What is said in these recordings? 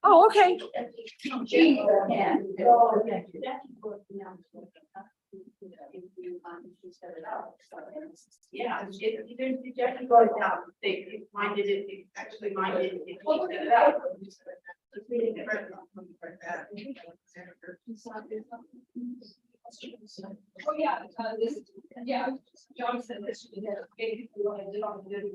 Oh, okay. Yeah, if Jackie got it out, they minded it, actually minded it, if he set it out. Oh, yeah, this, yeah, John said this, you know, if you wanted to do on the video.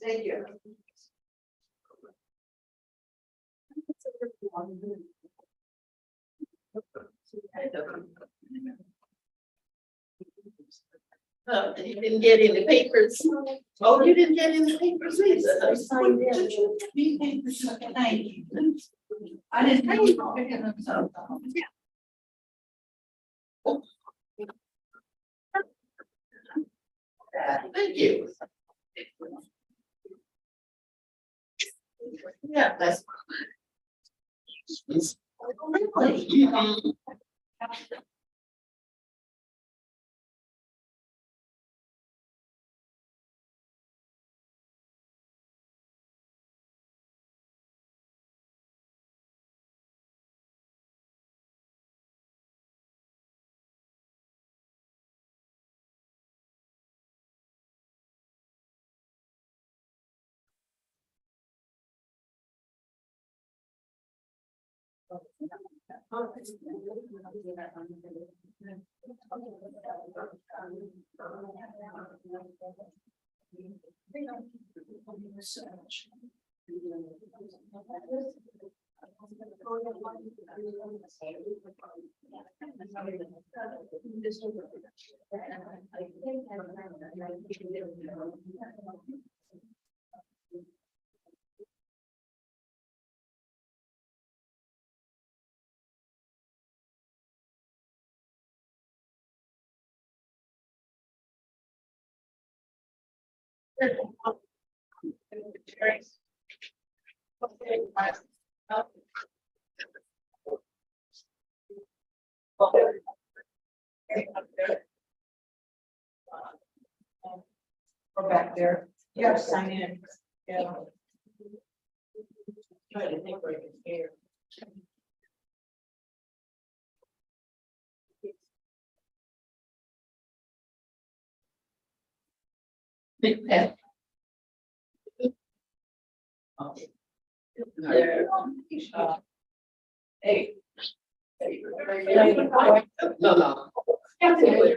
Thank you. Oh, you didn't get in the papers. Oh, you didn't get in the papers either. I signed in. Thank you. I didn't know you were picking them up. Thank you. Yeah, that's. Really? We're back there. You have to sign in. Yeah. Try to think where it's here. Big pen. There. Hey. No, no. Oh, no.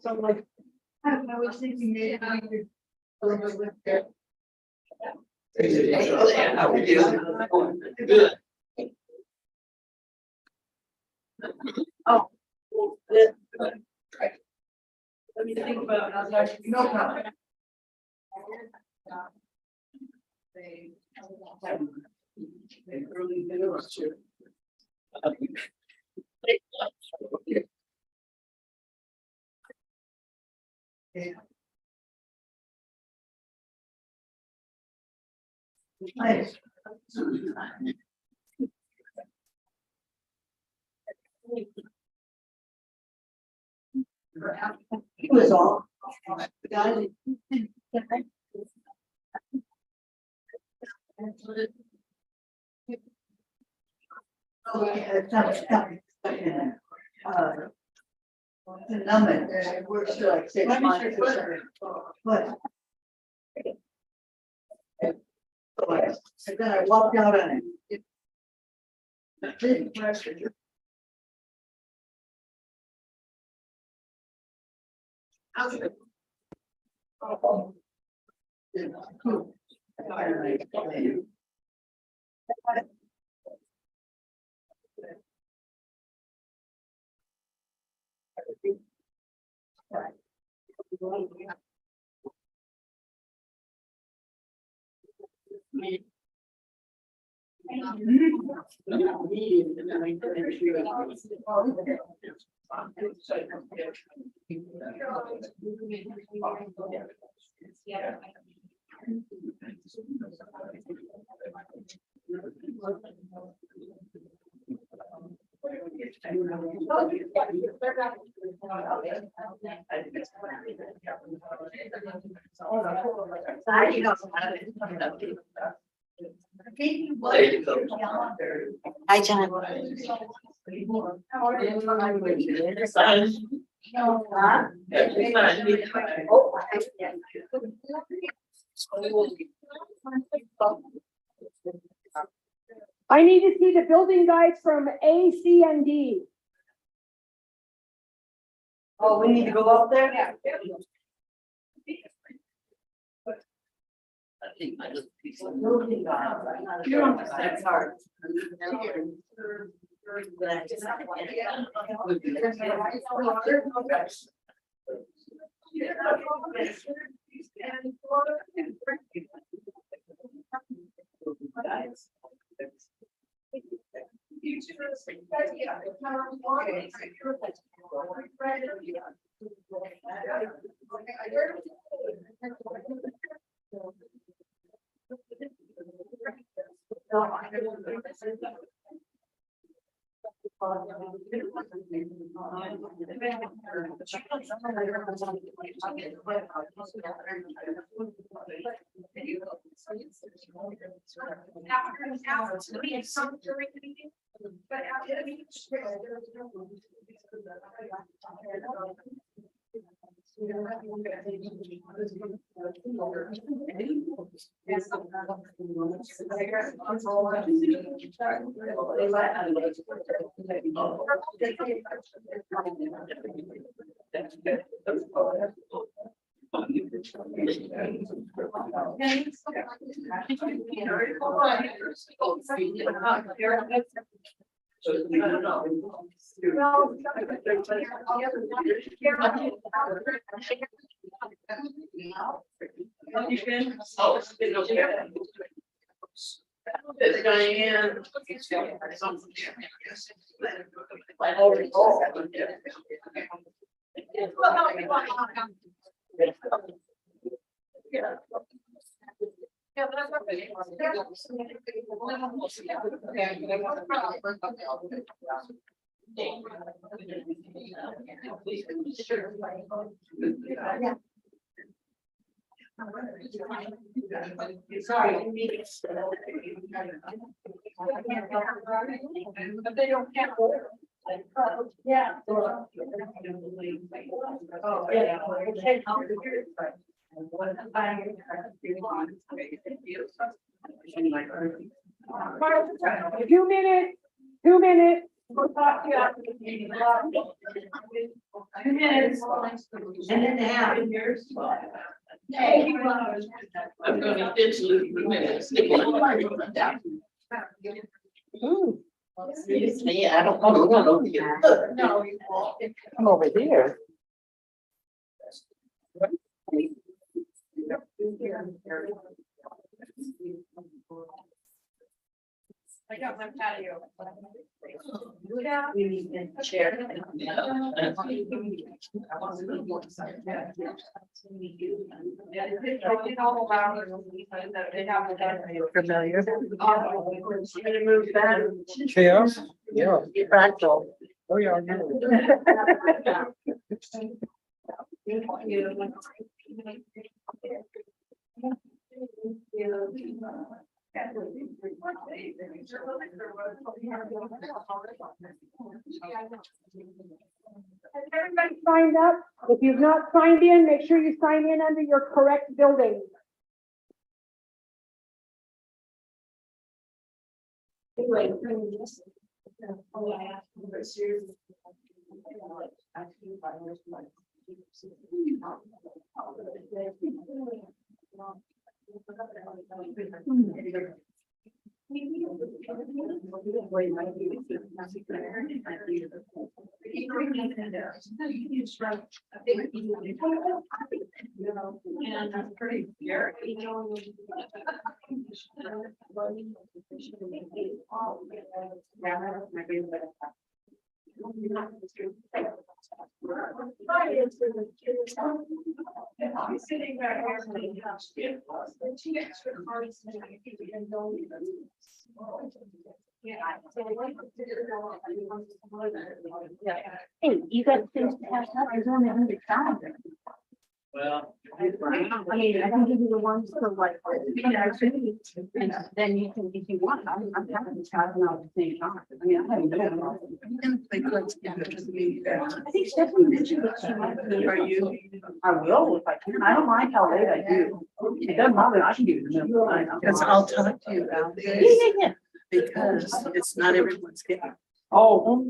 So like, I was thinking maybe I could. How are you? Good. Oh. Good. Let me think about it. I was like, no problem. They early videos too. Yeah. Nice. He was all. The guy. Oh, yeah, it's not. The number, we're still like 6 months. But. So then I walked out on it. How's it? Hi, John. I need to see the building guides from A, C, and D. Oh, we need to go up there? Yeah. You don't have to, it's hard. But they don't count. Yeah. Oh, yeah. Two minutes, 2 minutes. We'll talk to you after the meeting. 2 minutes. And then they have. I'm gonna digitally minutes. Yeah, I don't want to run over here. No, you won't. I'm over there. I got my patio. We need a chair. Familiar. Gonna move that. Chaos? Yeah. Fractal. Oh, yeah. Has everybody signed up? If you've not signed in, make sure you sign in under your correct building. Anyway, oh, I asked him for serious. And that's pretty scary. I'm sitting back here. The two extra cards. Yeah. Hey, you got things to have, there's only 100,000. Well. I mean, I can give you the ones for like, and then you can, if you want, I'm happy to have them all at the same time. I mean, I haven't I think Stephanie mentioned that she might be. Are you? I will if I can. I don't mind how late I do. It doesn't bother, I can do it in the middle of the night. Because I'll talk to you about Yeah, this, yeah, yeah. because it's not everyone's getting. Oh.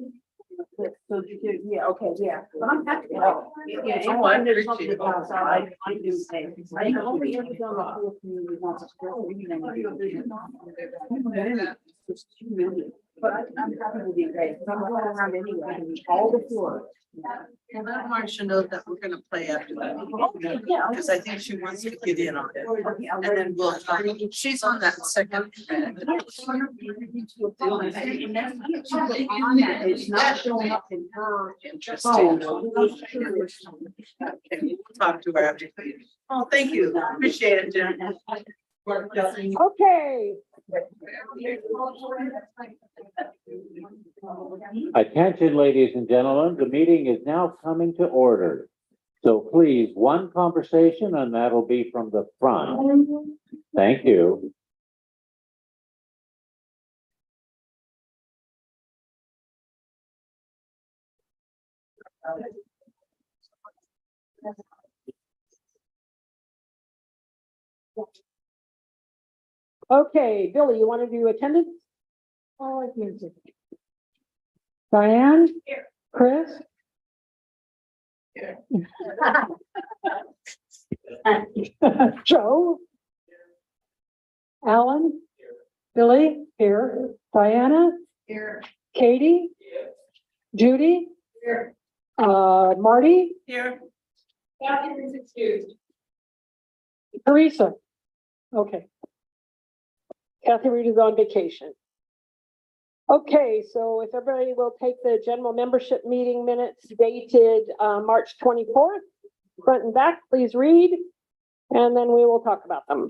So, yeah, okay, yeah, but I'm happy to help. Yeah, Oh, I there's appreciate something it. else, I do things. I only ever done a whole community once. It's 2 million, but I'm happy to be great, because I'm going around anyway, and all the floors. And let Marcia know that we're gonna play after that. Okay, yeah. Because I think she wants to get in on it. And then we'll, she's on that second track. It's not showing up in her. Interesting. Okay, talk to her after. Oh, thank you. Appreciate it, Jen. Okay. Attention, ladies and gentlemen, the meeting is now coming to order. So please, one conversation and that'll be from the front. Thank you. Okay, Billy, you want to do attendance? Oh, I can't see. Diane? Here. Chris? Here. Joe? Alan? Billy? Here. Diana? Here. Katie? Judy? Here. Marty? Here. Kathy is excused. Teresa? Okay. Kathy Reed is on vacation. Okay, so if everybody will take the general membership meeting minutes dated March 24th, front and back, please read, and then we will talk about them.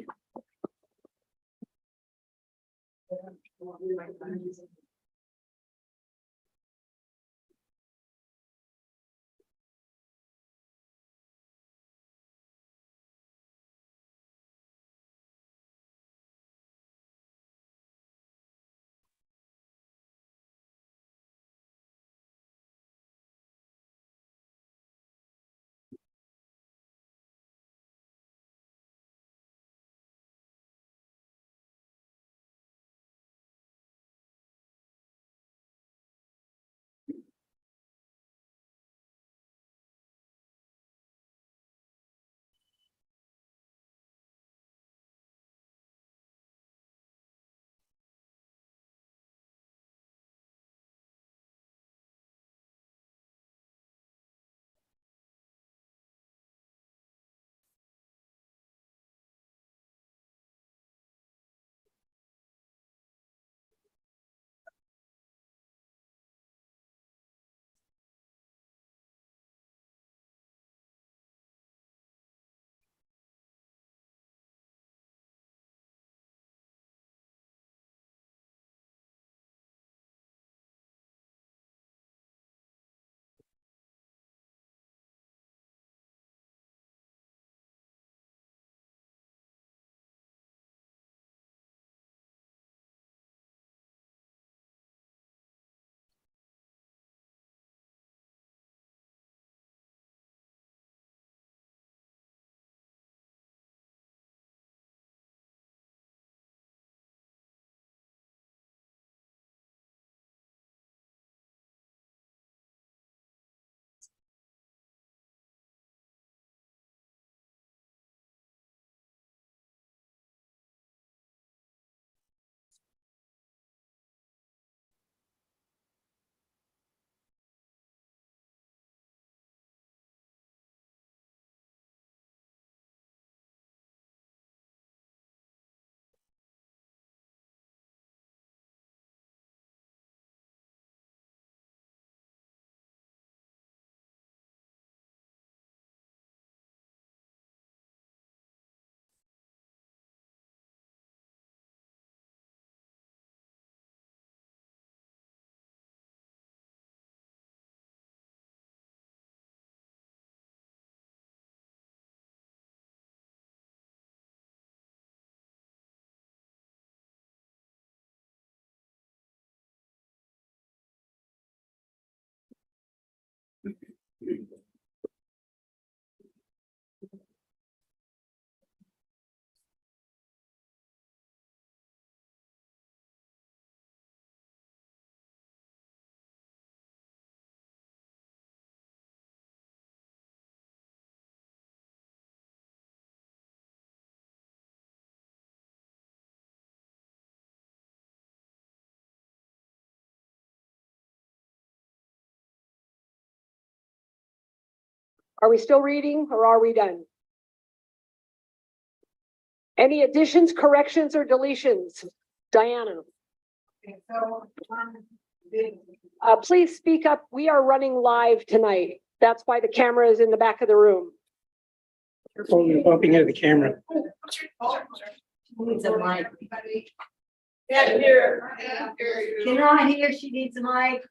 Are we still reading or are we done? Any additions, corrections, or deletions? Diana, please speak up. We are running live tonight. That's why the camera is in the back of the room. Oh, you're bumping into the camera. Needs a mic. Yeah, here. Can I hear she needs a mic?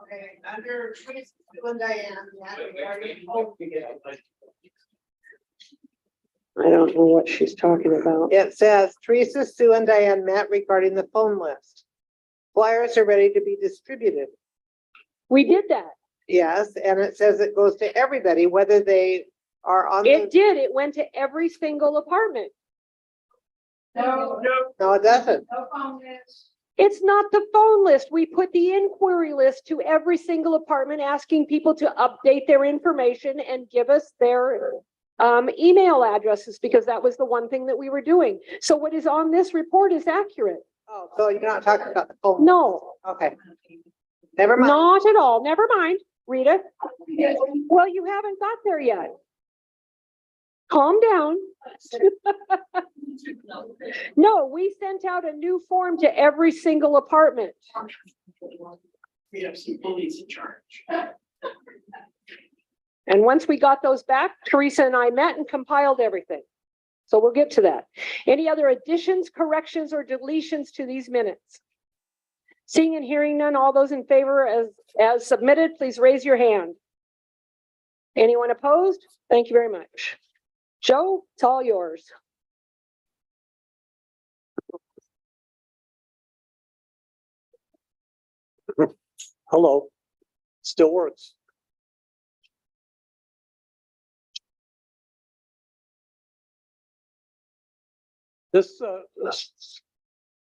Okay, under Teresa and Diane. I don't know what she's talking about. It says Teresa, Sue, and Diane met regarding the phone list. Flyers are ready to be distributed. We did that. Yes, and it says it goes to everybody, whether they are on It the, did. It went to every single apartment. No, no, it doesn't. no phone is. It's not the phone list. We put the inquiry list to every single apartment, asking people to update their information and give us their email addresses, because that was the one thing that we were doing. So what is on this report is accurate. Oh, so you're not talking about the phone? No, Okay. Never mind. not at all. Never mind, Rita. Well, you haven't got there yet. Calm down. No, we sent out a new form to every single apartment. We have some police in charge. And once we got those back, Teresa and I met and compiled everything. So we'll get to that. Any other additions, corrections, or deletions to these minutes? Seeing and hearing none, all those in favor as submitted, please raise your hand. Anyone opposed? Thank you very much. Joe, it's all yours. Hello. Still works. This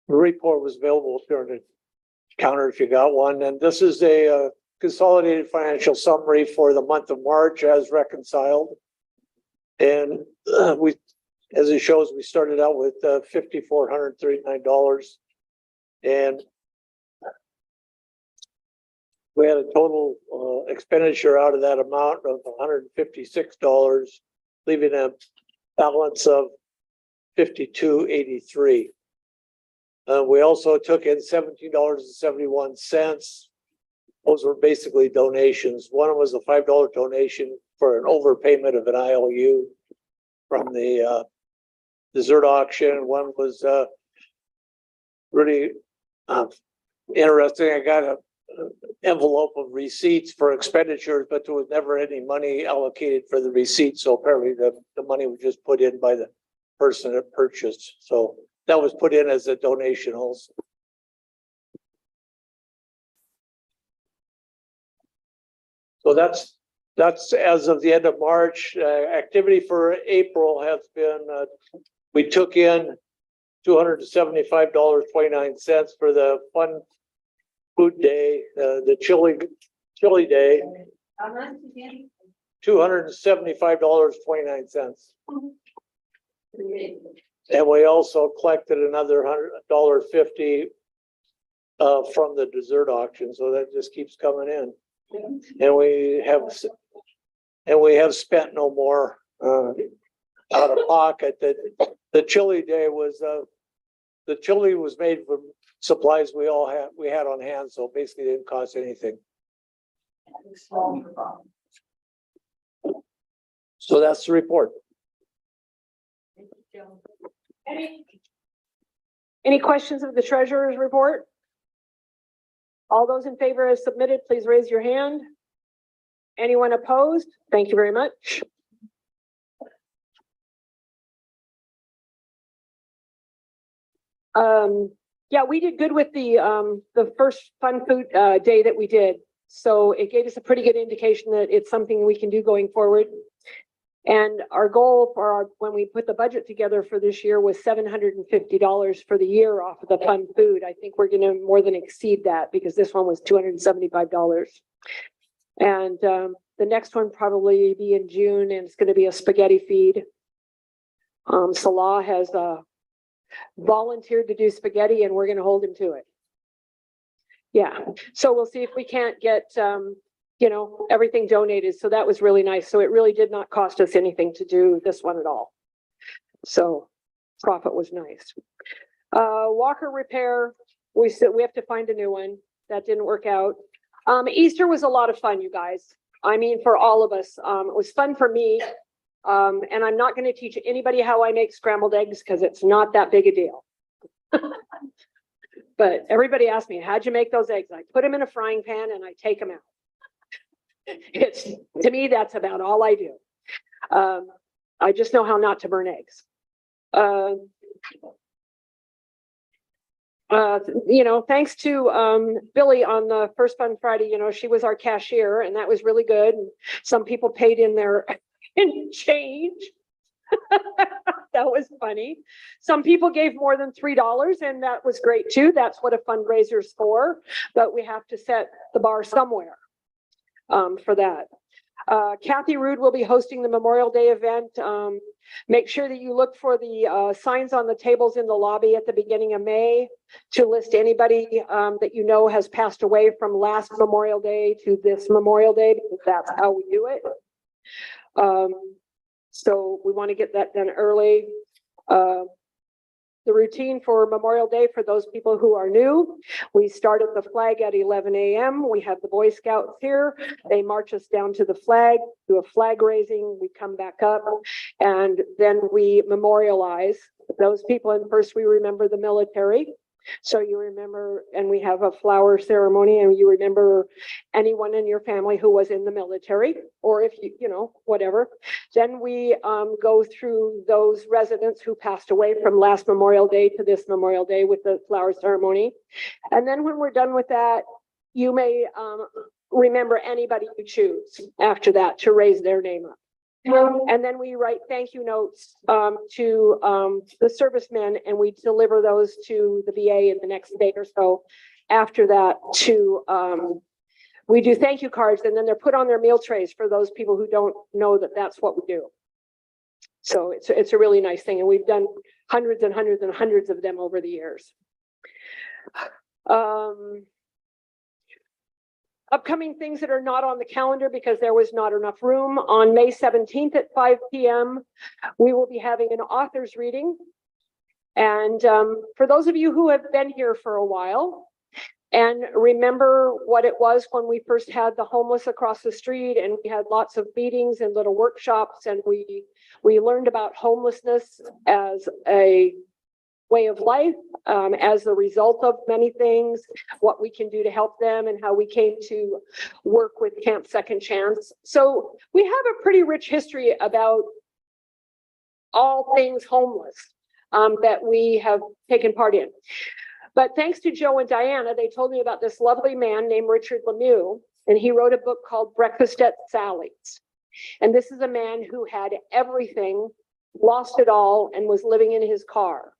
report was available during the counter if you got one, and this is a consolidated financial summary for the month of March as reconciled. And we, as it shows, we started out with $5,439, and we had a total expenditure out of that amount of $156, leaving a balance of $52.83. We also took in $17.71. Those were basically donations. One was a $5 donation for an overpayment of an IOU from the dessert auction. One was really interesting. I got an envelope of receipts for expenditures, but there was never any money allocated for the receipts. So apparently the money was just put in by the person that purchased. So that was put in as a donation also. So that's as of the end of March. Activity for April has been, we took in $275.29 for the fun food day, the chili day, $275.29. And we also collected another $100.50 from the dessert auction. So that just keeps coming in. And we have spent no more out of pocket. The chili day was the chili was made from supplies we had on hand, so basically it didn't cost anything. So that's the report. Any questions of the treasurer's report? All those in favor as submitted, please raise your hand. Anyone opposed? Thank you very much. Yeah, we did good with the first fun food day that we did. So it gave us a pretty good indication that it's something we can do going forward. And our goal for when we put the budget together for this year was $750 for the year off of the fun food. I think we're going to more than exceed that because this one was $275. And the next one probably be in June, and it's going to be a spaghetti feed. Salah has volunteered to do spaghetti, and we're going to hold him to it. Yeah, so we'll see if we can't get, you know, everything donated. So that was really nice. So it really did not cost us anything to do this one at all. So profit was nice. Walker repair, we said we have to find a new one. That didn't work out. Easter was a lot of fun, you guys. I mean, for all of us, it was fun for me. And I'm not going to teach anybody how I make scrambled eggs because it's not that big a deal. But everybody asked me, how'd you make those eggs? I put them in a frying pan and I take them out. It's, to me, that's about all I do. I just know how not to burn eggs. You know, thanks to Billy on the First Fun Friday, you know, she was our cashier and that was really good. And some people paid in their in change. That was funny. Some people gave more than $3 and that was great too. That's what a fundraiser's for, but we have to set the bar somewhere for that. Kathy Rude will be hosting the Memorial Day event. Make sure that you look for the signs on the tables in the lobby at the beginning of May to list anybody that you know has passed away from last Memorial Day to this Memorial Day, because that's how we do it. So we want to get that done early. The routine for Memorial Day, for those people who are new, we start at the flag at 11 a.m. We have the Boy Scouts here. They march us down to the flag, do a flag raising. We come back up and then we memorialize those people. And first we remember the military. So you remember, and we have a flower ceremony and you remember anyone in your family who was in the military, or if you know, whatever. Then we go through those residents who passed away from last Memorial Day to this Memorial Day with the flower ceremony. And then when we're done with that, you may remember anybody you choose after that to raise their name up. And then we write thank you notes to the servicemen and we deliver those to the VA in the next day or so. After that, we do thank you cards and then they're put on their meal trays for those people who don't know that that's what we do. So it's a really nice thing. And we've done hundreds and hundreds and hundreds of them over the years. Upcoming things that are not on the calendar because there was not enough room. On May 17th at 5 p.m., we will be having an author's reading. And for those of you who have been here for a while and remember what it was when we first had the homeless across the street and we had lots of meetings and little workshops and we learned about homelessness as a way of life, as the result of many things, what we can do to help them and how we came to work with Camp Second Chance. So we have a pretty rich history about all things homeless that we have taken part in. But thanks to Joe and Diana, they told me about this lovely man named Richard Lemieux, and he wrote a book called Breakfast at Sally's. And this is a man who had everything, lost it all, and was living in his car.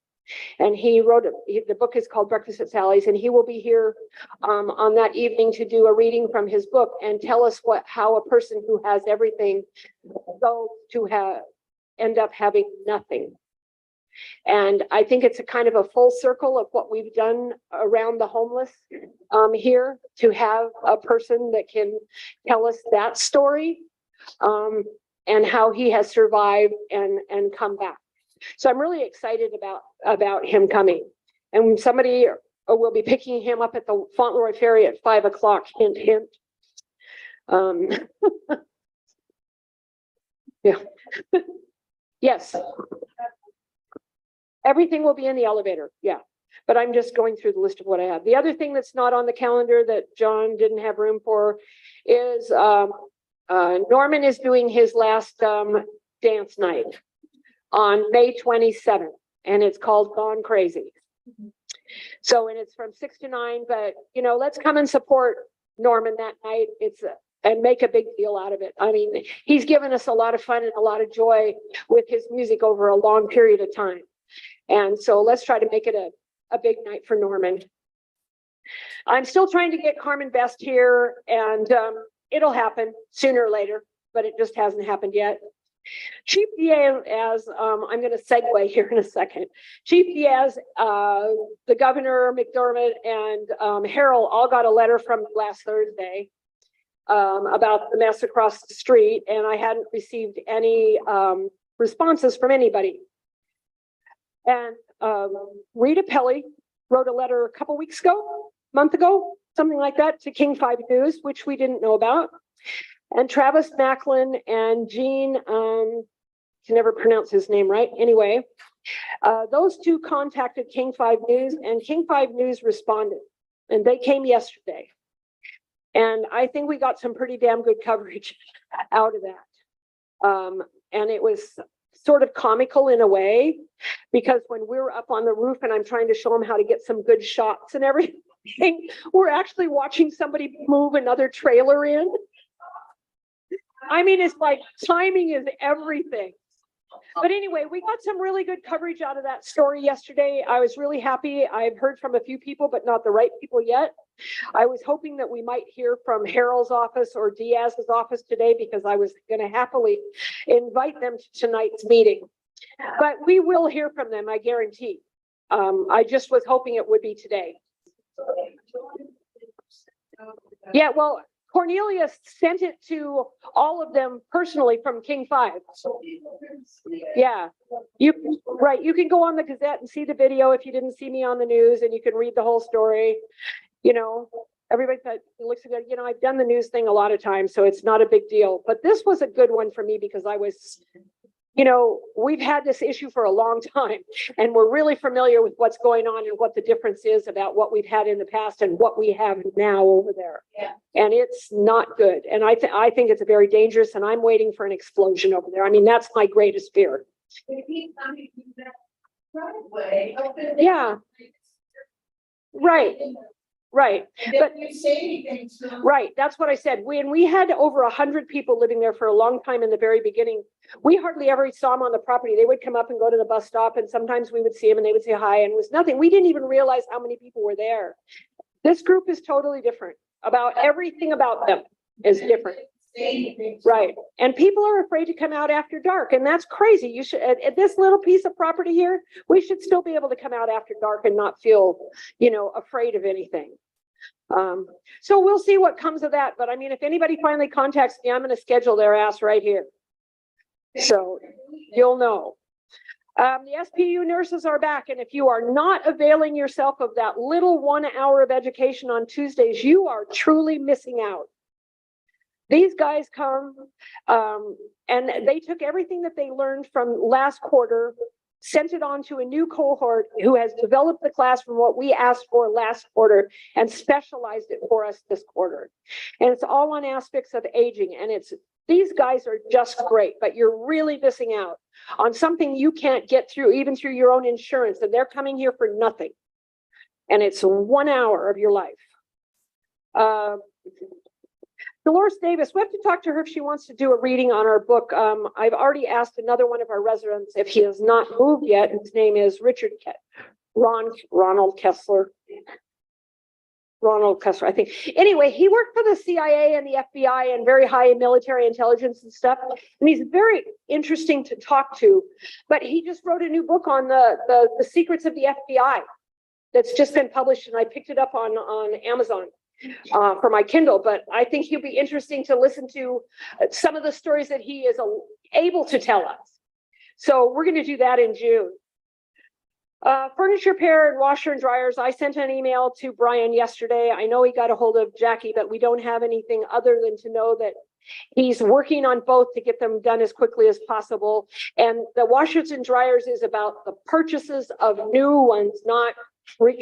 And he wrote the book is called Breakfast at Sally's, and he will be here on that evening to do a reading from his book and tell us how a person who has everything goes to end up having nothing. And I think it's a kind of a full circle of what we've done around the homeless here, to have a person that can tell us that story and how he has survived and come back. So I'm really excited about him coming. And somebody will be picking him up at the Fauntleroy Ferry at 5 o'clock, hint, hint. Yeah. Yes. Everything will be in the elevator, yeah. But I'm just going through the list of what I have. The other thing that's not on the calendar that John didn't have room for is Norman is doing his last dance night on May 27th, and it's called Gone Crazy. So, and it's from 6 to 9, but you know, let's come and support Norman that night. And make a big deal out of it. I mean, he's given us a lot of fun and a lot of joy with his music over a long period of time. And so let's try to make it a big night for Norman. I'm still trying to get Carmen Best here, and it'll happen sooner or later, but it just hasn't happened yet. Chief Diaz, I'm gonna segue here in a second. Chief Diaz, the governor, McDermott, and Harold all got a letter from me last Thursday about the mess across the street, and I hadn't received any responses from anybody. And Rita Pelly wrote a letter a couple weeks ago, month ago, something like that, to King 5 News, which we didn't know about. And Travis Macklin and Gene, can never pronounce his name right. Anyway, those two contacted King 5 News, and King 5 News responded, and they came yesterday. And I think we got some pretty damn good coverage out of that. And it was sort of comical in a way, because when we're up on the roof and I'm trying to show them how to get some good shots and everything, we're actually watching somebody move another trailer in. I mean, it's like timing is everything. But anyway, we got some really good coverage out of that story yesterday. I was really happy. I've heard from a few people, but not the right people yet. I was hoping that we might hear from Harold's office or Diaz's office today, because I was going to happily invite them to tonight's meeting. But we will hear from them, I guarantee. I just was hoping it would be today. Yeah, well, Cornelia sent it to all of them personally from King 5. Yeah, you can go on the Gazette and see the video if you didn't see me on the news, and you can read the whole story. You know, everybody that looks good, you know, I've done the news thing a lot of times, so it's not a big deal. But this was a good one for me, because I was, you know, we've had this issue for a long time, and we're really familiar with what's going on and what the difference is about what we've had in the past and what we have now over there. Yeah. And it's not good. And I think it's very dangerous, and I'm waiting for an explosion over there. I mean, that's my greatest fear. Yeah. Right. Right. But you say anything, so. right, that's what I said. When we had over 100 people living there for a long time in the very beginning, we hardly ever saw them on the property. They would come up and go to the bus stop, and sometimes we would see them and they would say hi, and it was nothing. We didn't even realize how many people were there. This group is totally different. About everything about them is different. Right. And people are afraid to come out after dark, and that's crazy. You should, at this little piece of property here, we should still be able to come out after dark and not feel, you know, afraid of anything. So we'll see what comes of that. But I mean, if anybody finally contacts me, I'm going to schedule their ass right here. So you'll know. The SPU nurses are back. And if you are not availing yourself of that little 1 hour of education on Tuesdays, you are truly missing out. These guys come, and they took everything that they learned from last quarter, sent it on to a new cohort who has developed the class from what we asked for last quarter and specialized it for us this quarter. And it's all on aspects of aging. And these guys are just great, but you're really missing out on something you can't get through, even through your own insurance. And they're coming here for nothing. And it's 1 hour of your life. Dolores Davis, we have to talk to her if she wants to do a reading on our book. I've already asked another one of our residents if he has not moved yet. His name is Ronald Kessler. Ronald Kessler, I think. Anyway, he worked for the CIA and the FBI and very high military intelligence and stuff. And he's very interesting to talk to. But he just wrote a new book on the secrets of the FBI that's just been published, and I picked it up on Amazon. For my Kindle, but I think he'll be interesting to listen to some of the stories that he is able to tell us. So we're going to do that in June. Furniture repair and washer and dryers. I sent an email to Brian yesterday. I know he got a hold of Jackie, but we don't have anything other than to know that he's working on both to get them done as quickly as possible. And the washers and dryers is about the purchases of new ones, not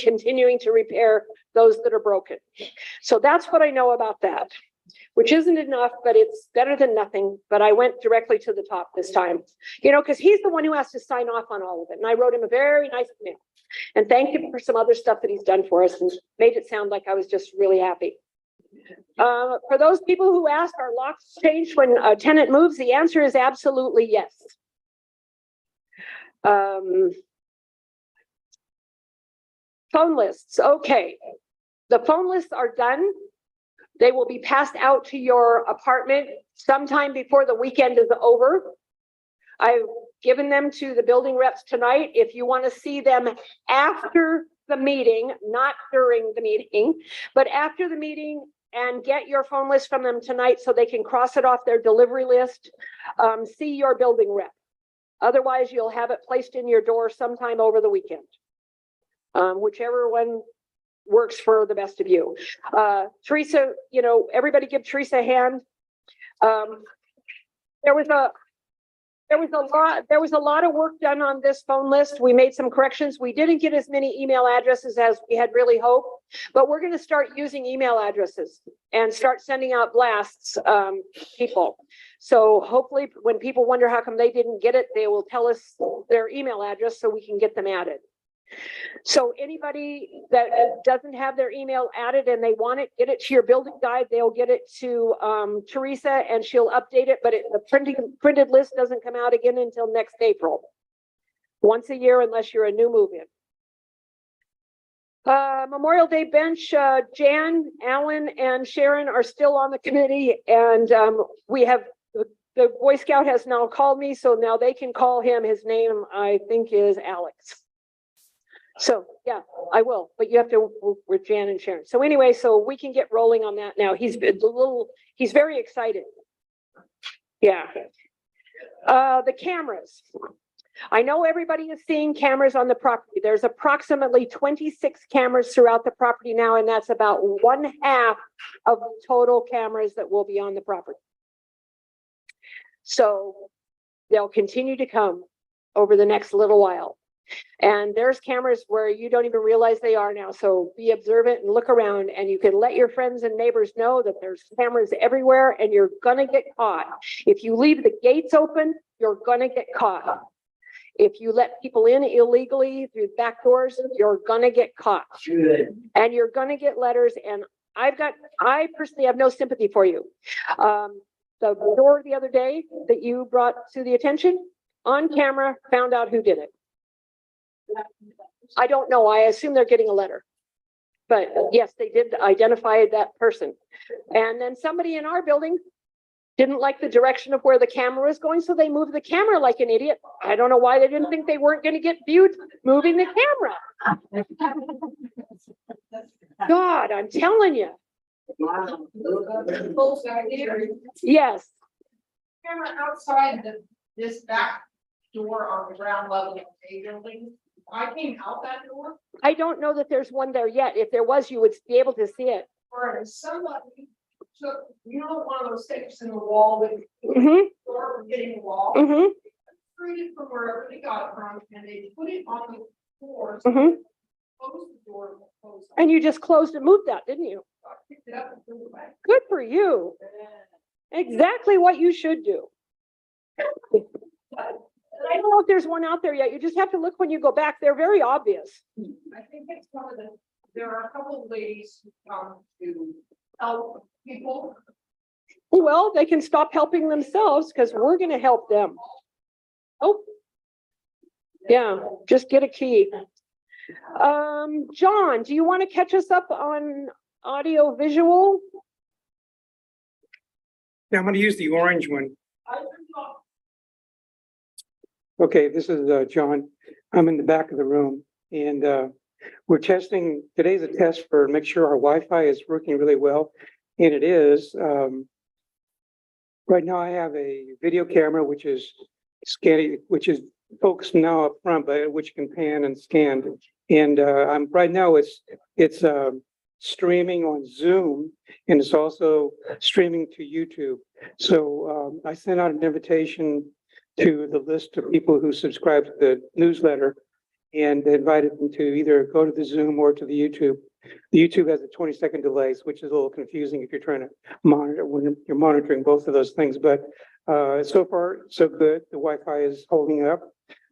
continuing to repair those that are broken. So that's what I know about that, which isn't enough, but it's better than nothing. But I went directly to the top this time, you know, because he's the one who has to sign off on all of it. And I wrote him a very nice email and thanked him for some other stuff that he's done for us and made it sound like I was just really happy. For those people who asked, are locks changed when a tenant moves? The answer is absolutely yes. Phone lists. Okay. The phone lists are done. They will be passed out to your apartment sometime before the weekend is over. I've given them to the building reps tonight. If you want to see them after the meeting, not during the meeting, but after the meeting, and get your phone list from them tonight so they can cross it off their delivery list, see your building rep. Otherwise, you'll have it placed in your door sometime over the weekend. Whichever one works for the best of you. Teresa, everybody give Teresa a hand. There was a lot of work done on this phone list. We made some corrections. We didn't get as many email addresses as we had really hoped, but we're going to start using email addresses and start sending out blasts, people. So hopefully when people wonder how come they didn't get it, they will tell us their email address so we can get them added. So anybody that doesn't have their email added and they want it, get it to your building guide. They'll get it to Teresa and she'll update it, but the printed list doesn't come out again until next April. Once a year, unless you're a new move-in. Memorial Day bench, Jan, Alan, and Sharon are still on the committee, and we have the Boy Scout has now called me, so now they can call him. His name, I think, is Alex. So yeah, I will, but you have to work with Jan and Sharon. So anyway, so we can get rolling on that now. He's very excited. Yeah. The cameras. I know everybody is seeing cameras on the property. There's approximately 26 cameras throughout the property now, and that's about 1/2 of the total cameras that will be on the property. So they'll continue to come over the next little while. And there's cameras where you don't even realize they are now. So be observant and look around, and you can let your friends and neighbors know that there's cameras everywhere and you're gonna get caught. If you leave the gates open, you're gonna get caught. If you let people in illegally through back doors, you're gonna get caught. And you're gonna get letters. And I personally have no sympathy for you. The door the other day that you brought to the attention, on camera, found out who did it. I don't know. I assume they're getting a letter. But yes, they did identify that person. And then somebody in our building didn't like the direction of where the camera was going, so they moved the camera like an idiot. I don't know why they didn't think they weren't going to get viewed moving the camera. God, I'm telling you. Yes. Camera outside this back door on the ground level of a building. I came out that door. I don't know that there's one there yet. If there was, you would be able to see it. Or somebody took, one of those sticks in the wall with Mm-hmm. door from getting the wall. Mm-hmm. Freed it from wherever they got it from, and they put it on the floor. Mm-hmm. Closed the door. Closed it. And you just closed and moved that, didn't you? I picked it up and threw it back. Good for you. Exactly what you should do. I don't know if there's one out there yet. You just have to look when you go back. They're very obvious. I think it's one of there are a couple of ladies who come to help people. Well, they can stop helping themselves because we're going to help them. Oh, yeah, just get a key. John, do you want to catch us up on audio visual? Yeah, I'm going to use the orange one. Okay, this is John. I'm in the back of the room, and we're testing. Today's a test for make sure our Wi-Fi is working really well, and it is. Right now, I have a video camera which is scanning, which is focused now up front, but which can pan and scan. And I'm right now it's streaming on Zoom, and it's also streaming to YouTube. So I sent out an invitation to the list of people who subscribe to the newsletter and invited them to either go to the Zoom or to the YouTube. The YouTube has a 20-second delay, which is a little confusing if you're trying to monitor when you're monitoring both of those things. But so far, so good. The Wi-Fi is holding up.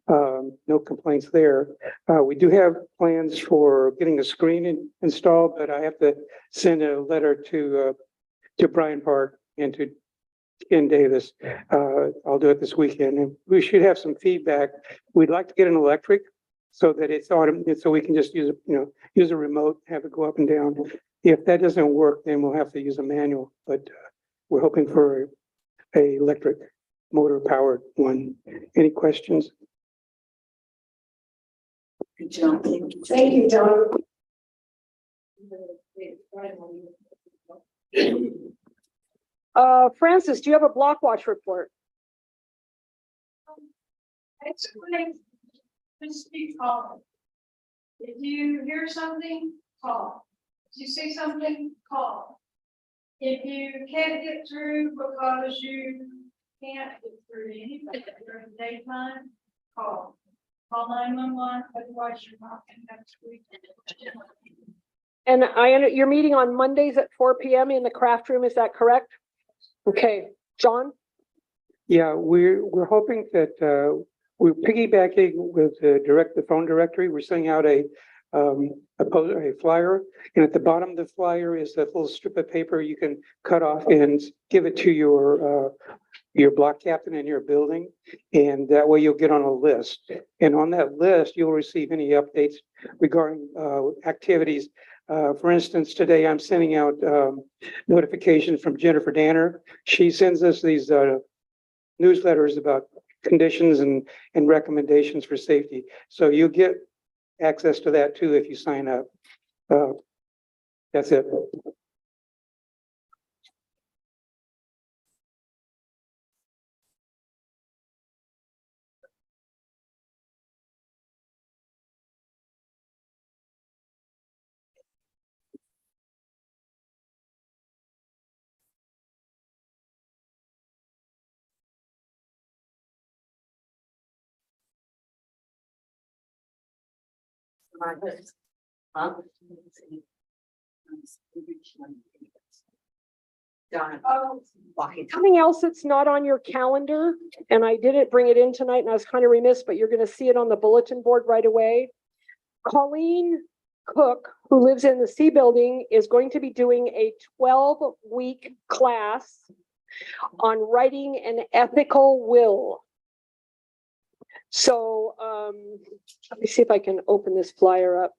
No complaints there. We do have plans for getting a screen installed, but I have to send a letter to Brian Park and to Ken Davis. I'll do it this weekend, and we should have some feedback. We'd like to get an electric so that it's automated, so we can just use use a remote, have it go up and down. If that doesn't work, then we'll have to use a manual. But we're hoping for a electric. motor powered one. Any questions? Good job. Thank you, John. Francis, do you have a block watch report? Explain, just be calm. If you hear something, call. If you see something, call. If you can't get through because you can't get through anything during the daytime, call. Call 911, otherwise you're not gonna have to reach. And you're meeting on Mondays at 4 PM in the craft room, is that correct? Okay, John? Yeah, we're hoping that we're piggybacking with the phone directory. We're sending out a flyer, and at the bottom of the flyer is that little strip of paper you can cut off and give it to your block captain in your building, and that way you'll get on a list. And on that list, you'll receive any updates regarding activities. For instance, today I'm sending out notifications from Jennifer Danner. She sends us these newsletters about conditions and recommendations for safety. So you get access to that too if you sign up. That's it. Something else that's not on your calendar, and I didn't bring it in tonight, and I was kind of remiss, but you're gonna see it on the bulletin board right away. Colleen Cook, who lives in the C building, is going to be doing a 12-week class on writing an ethical will. So, let me see if I can open this flyer up.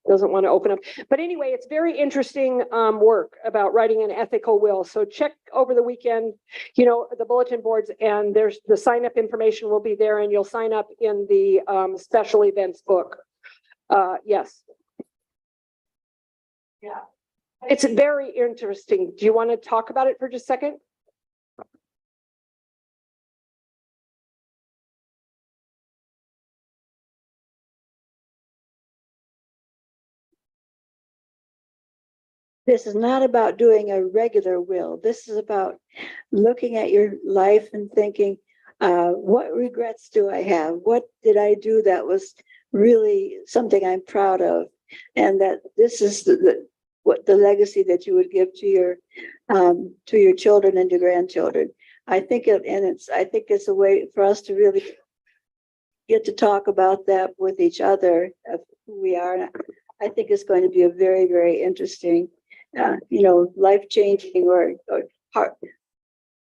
Doesn't want to open up, but anyway, it's very interesting work about writing an ethical will. So check over the weekend, you know, the bulletin boards, and there's the sign up information will be there, and you'll sign up in the special events book. Yes. Yeah. It's very interesting. Do you want to talk about it for just a second? This is not about doing a regular will. This is about looking at your life and thinking, what regrets do I have? What did I do that was really something I'm proud of? And that this is what the legacy that you would give to your children and your grandchildren. I think it's a way for us to really get to talk about that with each other of who we are. And I think it's going to be a very, very interesting, life-changing or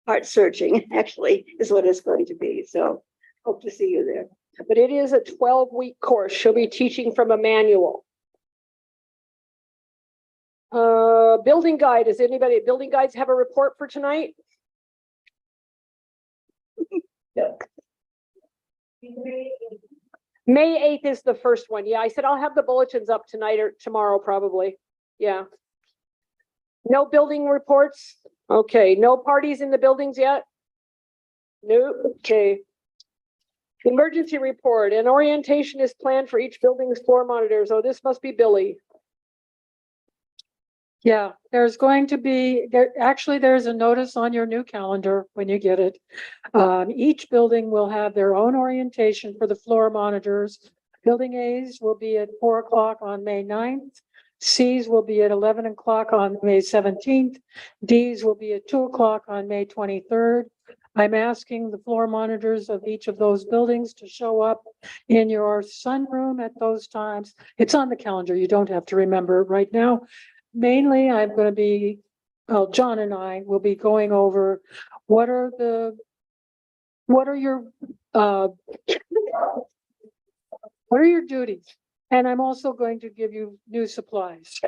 heart-searching, actually, is what it's going to be. So hope to see you there. But it is a 12-week course. She'll be teaching from a manual. Building guide. Does building guides have a report for tonight? May 8th is the first one. Yeah, I said I'll have the bulletins up tonight or tomorrow probably. Yeah. No building reports? Okay. No parties in the buildings yet? No. Okay. Emergency report. An orientation is planned for each building's floor monitors. Oh, this must be Billy. Yeah, there's going to be, there's a notice on your new calendar when you get it. Each building will have their own orientation for the floor monitors. Building A's will be at 4 o'clock on May 9th. C's will be at 11 o'clock on May 17th. D's will be at 2 o'clock on May 23rd. I'm asking the floor monitors of each of those buildings to show up in your sunroom at those times. It's on the calendar. You don't have to remember it right now. Mainly, I'm going to be, John and I will be going over what are your duties? And I'm also going to give you new supplies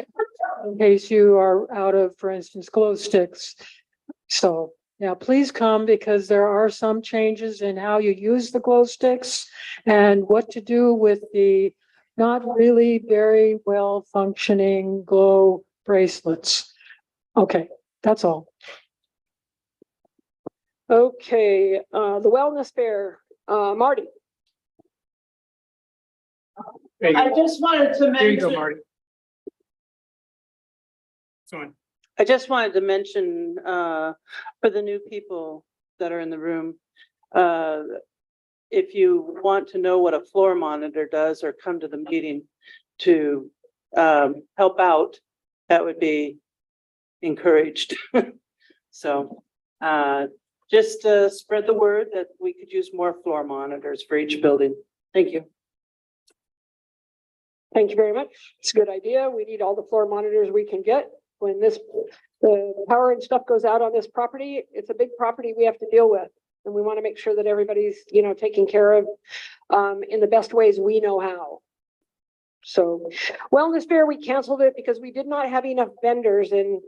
in case you are out of, for instance, glow sticks. So, yeah, please come because there are some changes in how you use the glow sticks and what to do with the not really very well functioning glow bracelets. Okay, that's all. Okay, the wellness fair, Marty. There you I go. just wanted to There you go, mention, Marty. Fine. I just wanted to mention, for the new people that are in the room, if you want to know what a floor monitor does or come to the meeting to, help out, that would be encouraged. So, just, spread the word that we could use more floor monitors for each building. Thank you. Thank you very much. It's a good idea. We need all the floor monitors we can get. When the power and stuff goes out on this property, it's a big property we have to deal with. And we want to make sure that everybody's, taken care of in the best ways we know how. So wellness fair, we canceled it because we did not have enough vendors, and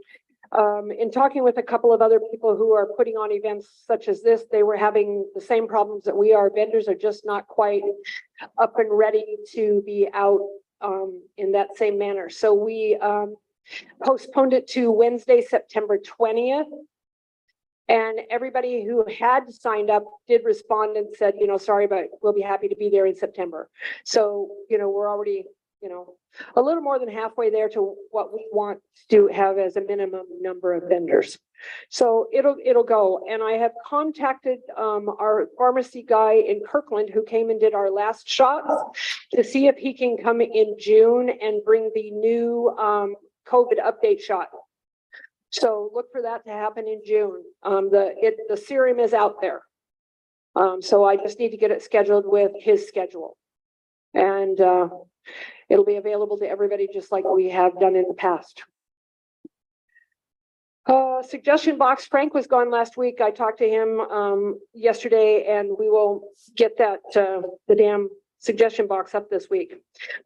in talking with a couple of other people who are putting on events such as this, they were having the same problems that we are. Vendors are just not quite up and ready to be out in that same manner. So we postponed it to Wednesday, September 20th. And everybody who had signed up did respond and said, sorry, but we'll be happy to be there in September. So, we're already, a little more than halfway there to what we want to have as a minimum number of vendors. So it'll go. And I have contacted our pharmacy guy in Kirkland who came and did our last shots to see if he can come in June and bring the new COVID update shot. So look for that to happen in June. The serum is out there. So I just need to get it scheduled with his schedule. And it'll be available to everybody just like we have done in the past. Suggestion box, Frank was gone last week. I talked to him yesterday and we will get that the damn suggestion box up this week.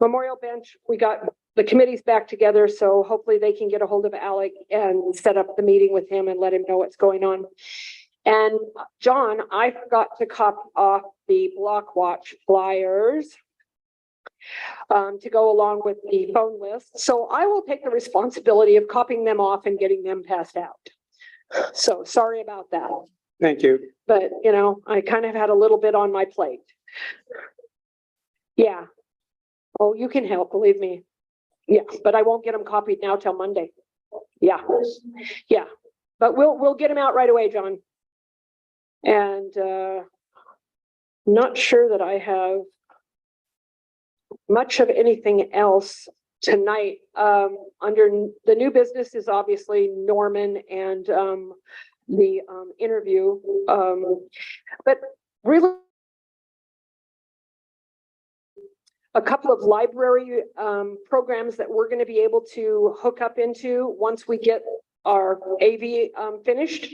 Memorial bench, we got the committees back together, so hopefully they can get a hold of Alec and set up the meeting with him and let him know what's going on. And John, I forgot to copy off the block watch flyers to go along with the phone list. So I will take the responsibility of copying them off and getting them passed out. So sorry about that. Thank you. But, I kind of had a little bit on my plate. Yeah. Oh, you can help, believe me. Yeah, but I won't get them copied now till Monday. Yeah. Yeah. But we'll get them out right away, John. And not sure that I have much of anything else tonight. Under the new business is obviously Norman and the interview. But really a couple of library programs that we're going to be able to hook up into once we get our AV finished.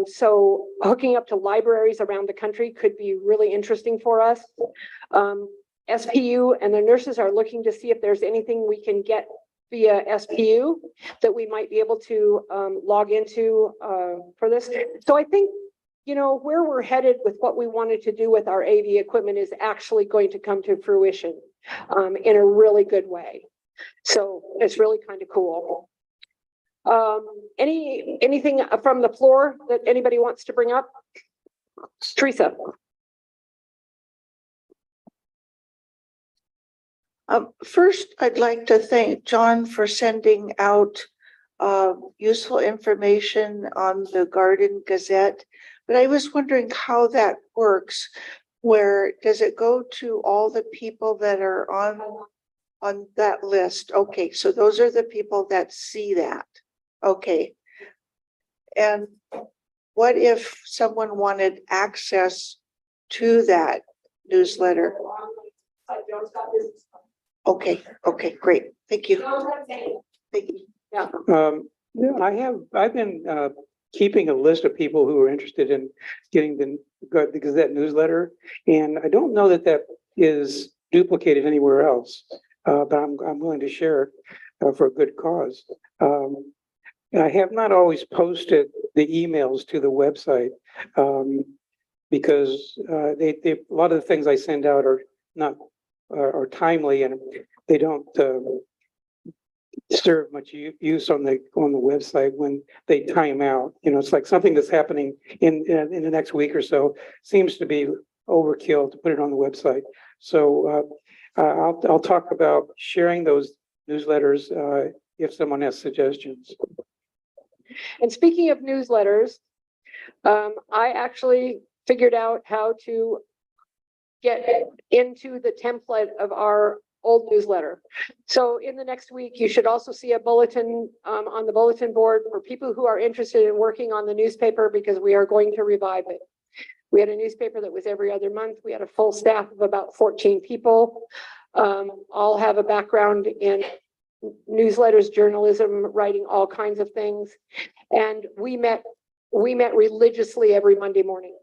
So hooking up to libraries around the country could be really interesting for us. SPU and the nurses are looking to see if there's anything we can get via SPU that we might be able to log into for this. So I think, where we're headed with what we wanted to do with our AV equipment is actually going to come to fruition in a really good way. So it's really kind of cool. Anything from the floor that anybody wants to bring up? Teresa. First, I'd like to thank John for sending out useful information on the Garden Gazette. But I was wondering how that works. Where does it go to all the people that are on that list? Okay, so those are the people that see that. Okay. And what if someone wanted access to that newsletter? Okay, great. Thank you. Thank you. Yeah. I've been keeping a list of people who are interested in getting the Gazette newsletter. And I don't know that is duplicated anywhere else. But I'm willing to share it for a good cause. I have not always posted the emails to the website because a lot of the things I send out are not are timely and they don't serve much use on the website when they time out. You know, it's like something that's happening in the next week or so seems to be overkill to put it on the website. So I'll talk about sharing those newsletters if someone has suggestions. And speaking of newsletters, I actually figured out how to get into the template of our old newsletter. So in the next week, you should also see a bulletin on the bulletin board for people who are interested in working on the newspaper, because we are going to revive it. We had a newspaper that was every other month. We had a full staff of about 14 people. All have a background in newsletters, journalism, writing all kinds of things. And we met religiously every Monday morning.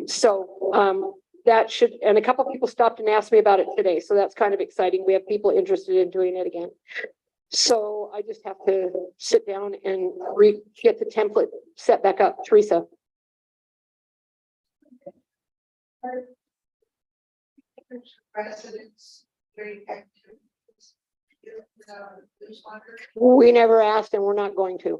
So that should, and a couple of people stopped and asked me about it today. So that's kind of exciting. We have people interested in doing it again. So I just have to sit down and get the template set back up. Teresa. Residents very active. We never asked and we're not going to.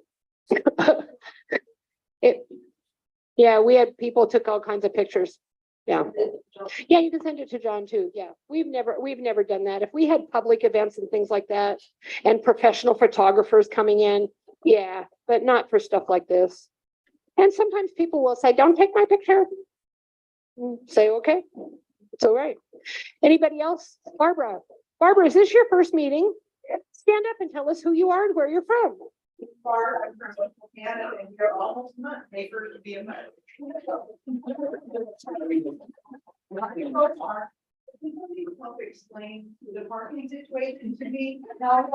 Yeah, we had people took all kinds of pictures. Yeah. Yeah, you can send it to John too. Yeah, we've never done that. If we had public events and things like that and professional photographers coming in, yeah, but not for stuff like this. And sometimes people will say, don't take my picture. Say, okay, it's all right. Anybody else? Barbara, is this your first meeting? Stand up and tell us who you are and where you're from. I'm from Canada, and you're almost a month, neighbor to be a month. Help explain the parking situation to me. Now,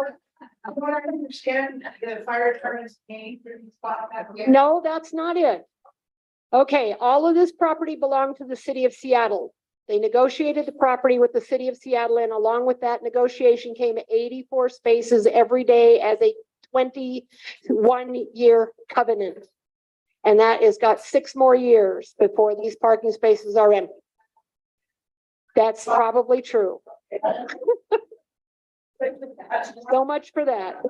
I want to understand the fire department's paying for these spots. No, that's not it. Okay, all of this property belonged to the city of Seattle. They negotiated the property with the city of Seattle, and along with that negotiation came 84 spaces every day as a 21-year covenant. And that has got 6 more years before these parking spaces are empty. That's probably true. So much for that.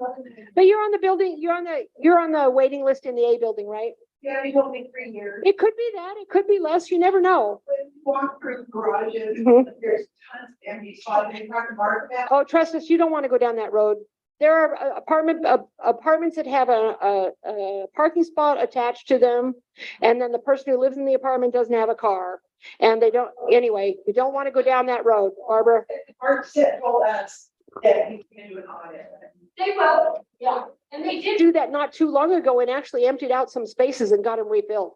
But you're on the building, you're on the waiting list in the A building, right? Yeah, you told me 3 years. It could be that, it could be less, you never know. Walk through the garages, there's tons of empty spots, and talk to Mark about. Oh, trust us, you don't want to go down that road. There are apartments that have a parking spot attached to them. And then the person who lives in the apartment doesn't have a car. And they don't, anyway, you don't want to go down that road, Barbara. Mark said, told us that he's gonna do an audit. They will, yeah. And they did do that not too long ago and actually emptied out some spaces and got them refilled.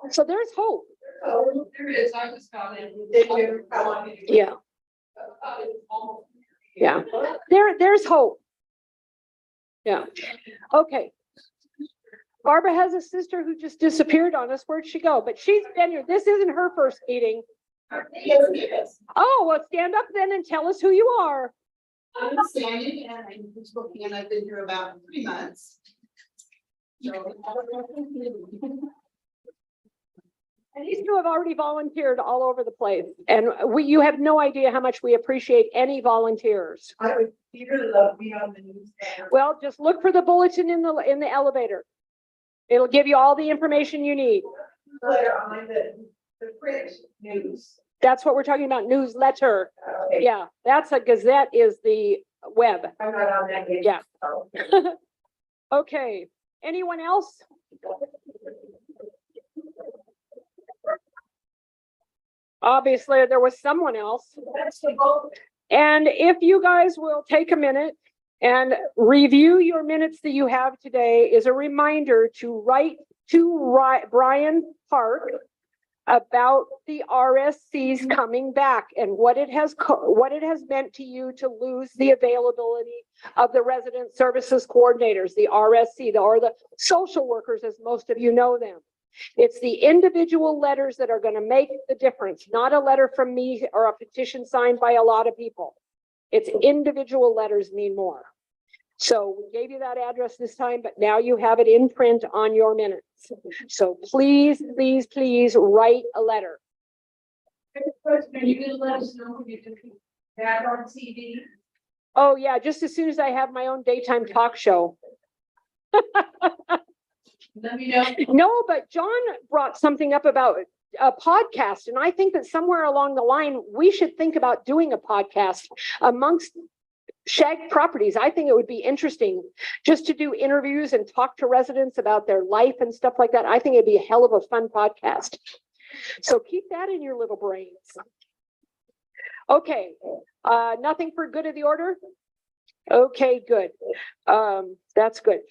So there's hope. Oh, there is, I just found it. Did you? How long did you? Yeah. Yeah. There's hope. Yeah. Okay. Barbara has a sister who just disappeared on us. Where'd she go? But she's been here. This isn't her first meeting. Yes, it is. Oh, well, stand up then and tell us who you are. I'm Sandy, and I'm from Spokane, and I've been here about 3 months. And these two have already volunteered all over the place. And you have no idea how much we appreciate any volunteers. I would dearly love to be on the news. Well, just look for the bulletin in the elevator. It'll give you all the information you need. Letter on the print news. That's what we're talking about, newsletter. Okay. Yeah, that's a Gazette is the web. I'm not on that yet. Yeah. Okay, anyone else? Obviously, there was someone else. That's the vote. And if you guys will take a minute and review your minutes that you have today, is a reminder to write to Brian Park about the RSCs coming back and what it has meant to you to lose the availability of the resident services coordinators, the RSC, or the social workers, as most of you know them. It's the individual letters that are gonna make the difference, not a letter from me or a petition signed by a lot of people. It's individual letters mean more. So we gave you that address this time, but now you have it in print on your minutes. So please, please, please write a letter. Are you gonna let us know when you do that on TV? Oh, yeah, just as soon as I have my own daytime talk show. Let me know. No, but John brought something up about a podcast, and I think that somewhere along the line, we should think about doing a podcast amongst Shag properties. I think it would be interesting just to do interviews and talk to residents about their life and stuff like that. I think it'd be a hell of a fun podcast. So keep that in your little brains. Okay, nothing for good of the order? Okay, good. That's good.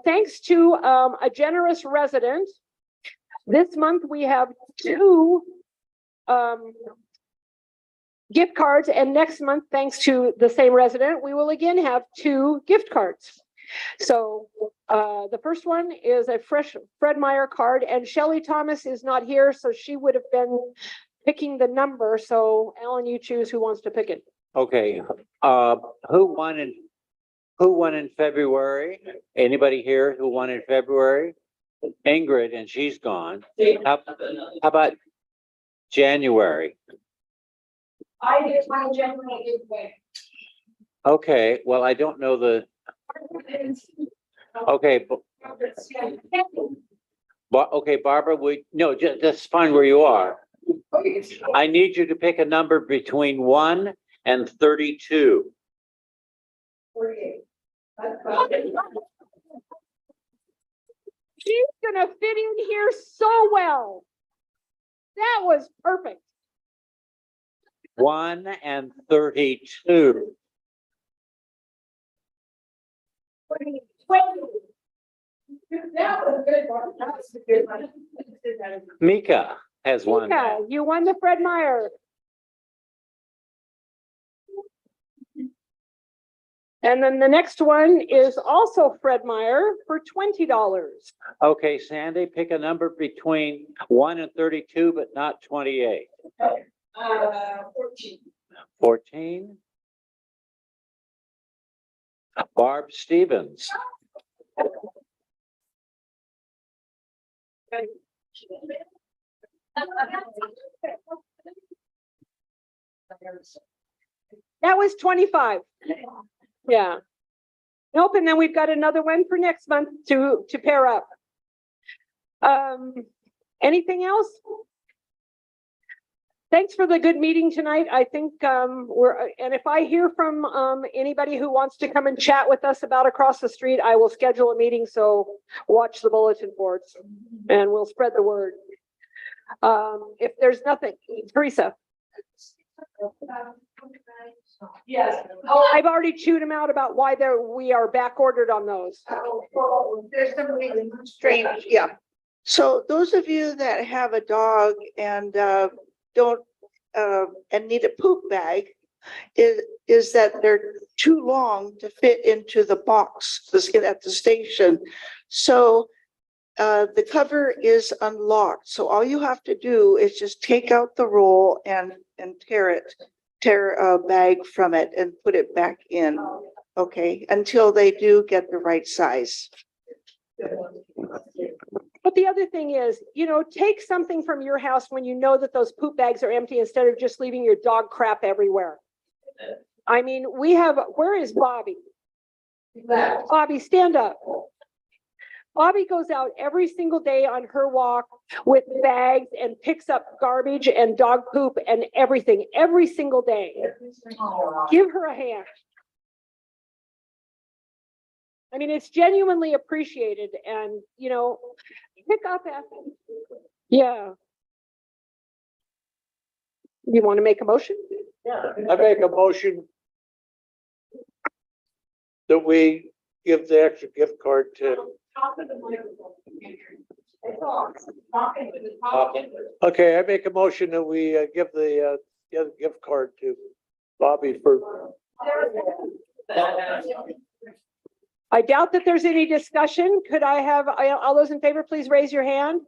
Thanks to a generous resident, this month we have 2 gift cards, and next month, thanks to the same resident, we will again have 2 gift cards. So the first one is a fresh Fred Meyer card, and Shelley Thomas is not here, so she would have been picking the number. So Alan, you choose who wants to pick it. Okay, who won in February? Anybody here who won in February? Ingrid, and she's gone. How about January? I did my general giveaway. Okay, well, I don't know the, okay, okay, Barbara, no, just fine where you are. I need you to pick a number between 1 and 32. She's gonna fit in here so well. That was perfect. 1 and 32. That was good. That was a good one. Mika has won. Mika, you won the Fred Meyer. And then the next one is also Fred Meyer for $20. Okay, Sandy, pick a number between 1 and 32, but not 28. 14. 14. Barb Stevens. That was 25. Yeah. Nope, and then we've got another one for next month to pair up. Anything else? Thanks for the good meeting tonight. I think and if I hear from anybody who wants to come and chat with us about across the street, I will schedule a meeting, so watch the bulletin boards and we'll spread the word. If there's nothing, Teresa. Yes. I've already chewed them out about why we are back ordered on those. There's some reason strange, yeah. So those of you that have a dog and don't and need a poop bag, is that they're too long to fit into the box at the station. So the cover is unlocked. So all you have to do is just take out the roll and tear a bag from it and put it back in. Okay, until they do get the right size. But the other thing is, take something from your house when you know that those poop bags are empty instead of just leaving your dog crap everywhere. I mean, where is Bobby? Bobby, stand up. Bobby goes out every single day on her walk with bags and picks up garbage and dog poop and everything every single day. Give her a hand. I mean, it's genuinely appreciated, and pick up after. Yeah. You want to make a motion? Yeah, I make a motion that we give the extra gift card to. Okay, I make a motion that we give the other gift card to Bobby for. I doubt that there's any discussion. Could I have all those in favor, please raise your hand?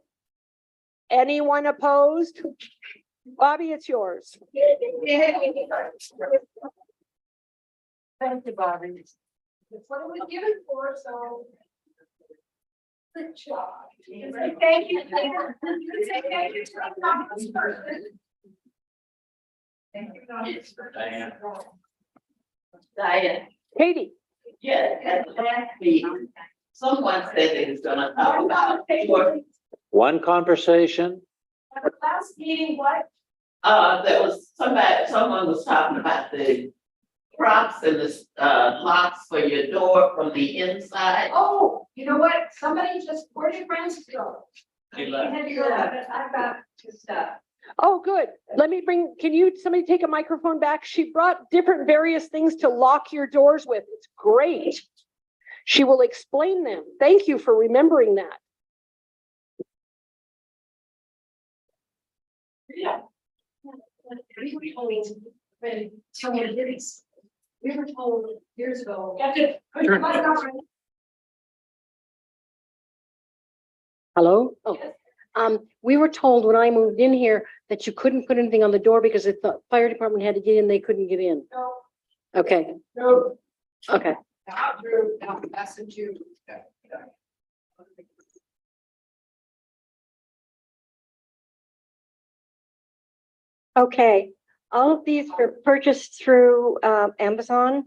Anyone opposed? Bobby, it's yours. Thank you, Bobby. That's what it was given for, so. Good job. Thank you. Thank you. Diane. Diane, Katie, yes, at the last meeting, someone said they was gonna talk about. One conversation, At the last meeting, what? There was someone was talking about the props and the, locks for your door from the inside. Oh, you know what? Somebody just, where'd your friends go? They I left. had to go, but I've got stuff. oh, good. Let me somebody take a microphone back? She brought different various things to lock your doors with. It's great. She will explain them. Thank you for remembering that. Yeah. We were told, when, tell me what it is. We were told years ago. Hello? Oh, we were told when I moved in here that you couldn't put anything on the door because if the fire department had to get in, they couldn't get in. No, Okay, no, okay. not true, no, that's what you. Okay, all of these were purchased through Amazon.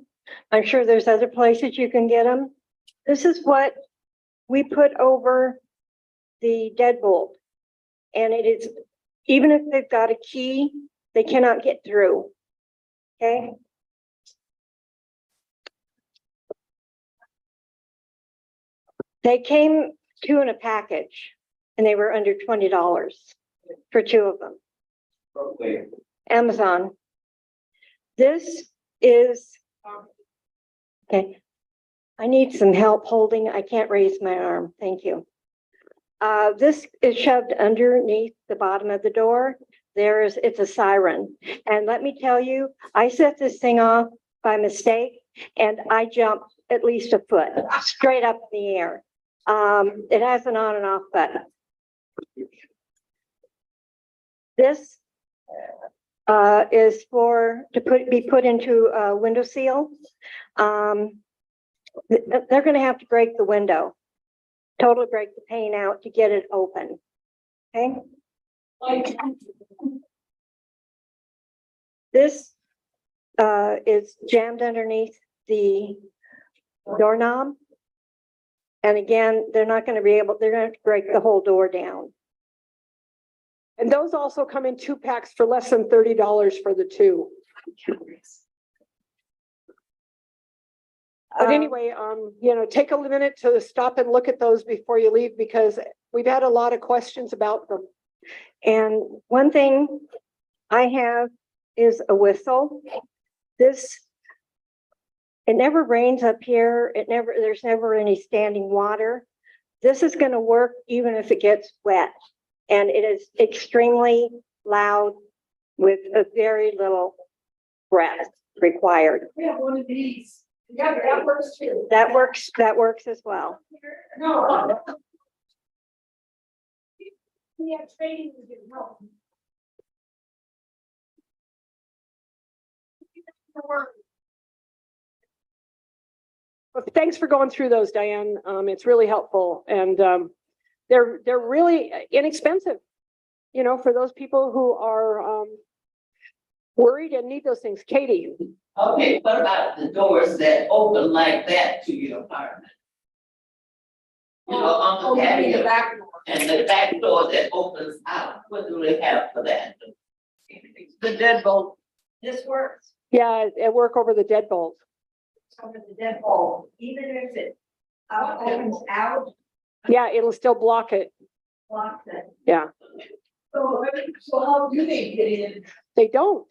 I'm sure there's other places you can get them. This is what we put over the deadbolt. And it is, even if they've got a key, they cannot get through. Okay? They came two in a package and they were under $20 for two of them. Amazon. This is, okay. I need some help holding. I can't raise my arm. Thank you. This is shoved underneath the bottom of the door. It's a siren. And let me tell you, I set this thing off by mistake and I jumped at least a foot straight up in the air. It has an on and off button. This is be put into a window seal. They're going to have to break the window, totally break the pane out to get it open. Okay. This is jammed underneath the doorknob. And again, they're not going to be able, they're going to have to break the whole door down. And those also come in 2-packs for less than $30 for the two. But anyway, take a minute to stop and look at those before you leave because we've had a lot of questions about them. And one thing I have is a whistle. It never rains up here. There's never any standing water. This is going to work even if it gets wet. And it is extremely loud with a very little breath required. We have one of these. Yeah, that works too. That works as well. No. We have training to do, no. Well, thanks for going through those, Diane. It's really helpful and they're really inexpensive, for those people who are worried and need those things. Katie. Okay, what about the doors that open like that to your apartment? On the patio, and the back door that opens out, what do they have for that? The deadbolt. This works. Yeah, it work over the deadbolt. Over the deadbolt, even if it opens out, Yeah, it'll still block it. blocks it. Yeah, So how do they get in? they don't.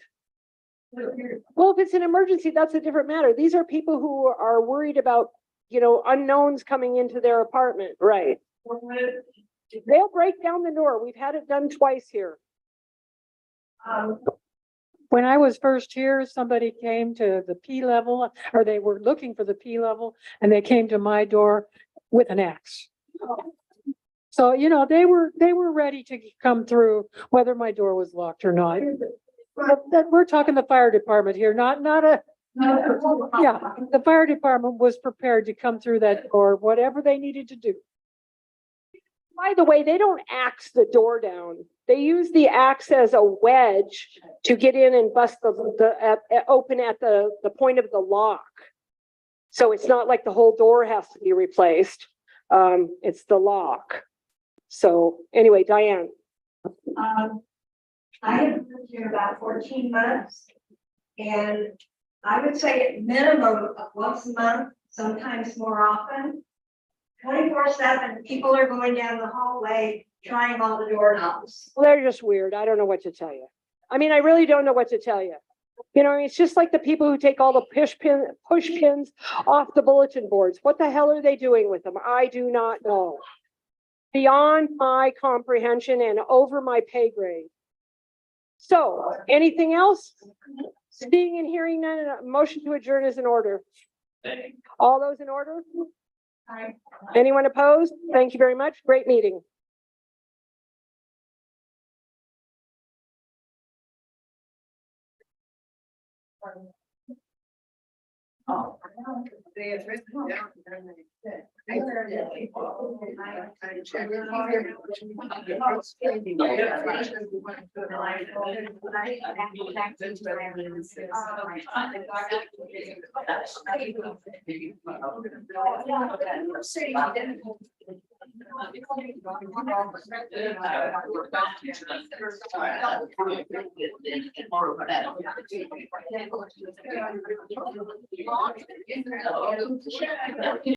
Well, if it's an emergency, that's a different matter. These are people who are worried about, unknowns coming into their apartment. Right. They'll break down the door. We've had it done twice here. When I was first here, somebody came to the P level, or they were looking for the P level, and they came to my door with an axe. So, you know, they were ready to come through whether my door was locked or not. That, we're talking the fire department here, not a, yeah, the fire department was prepared to come through that door, whatever they needed to do. By the way, they don't axe the door down. They use the axe as a wedge to get in and bust open at the point of the lock. So it's not like the whole door has to be replaced. It's the lock. So anyway, Diane. I have lived here about 14 months. And I would say at minimum of once a month, sometimes more often. 24/7, people are going down the hallway trying all the doorknobs. Well, they're just weird. I don't know what to tell you. I mean, I really don't know what to tell you. You know, it's just like the people who take all the push pins off the bulletin boards. What the hell are they doing with them? I do not know. Beyond my comprehension and over my pay grade. So, anything else? Seeing and hearing none, a motion to adjourn is in order. All those in order? Anyone opposed? Thank you very much. Great meeting. Oh, they have written down. I heard it.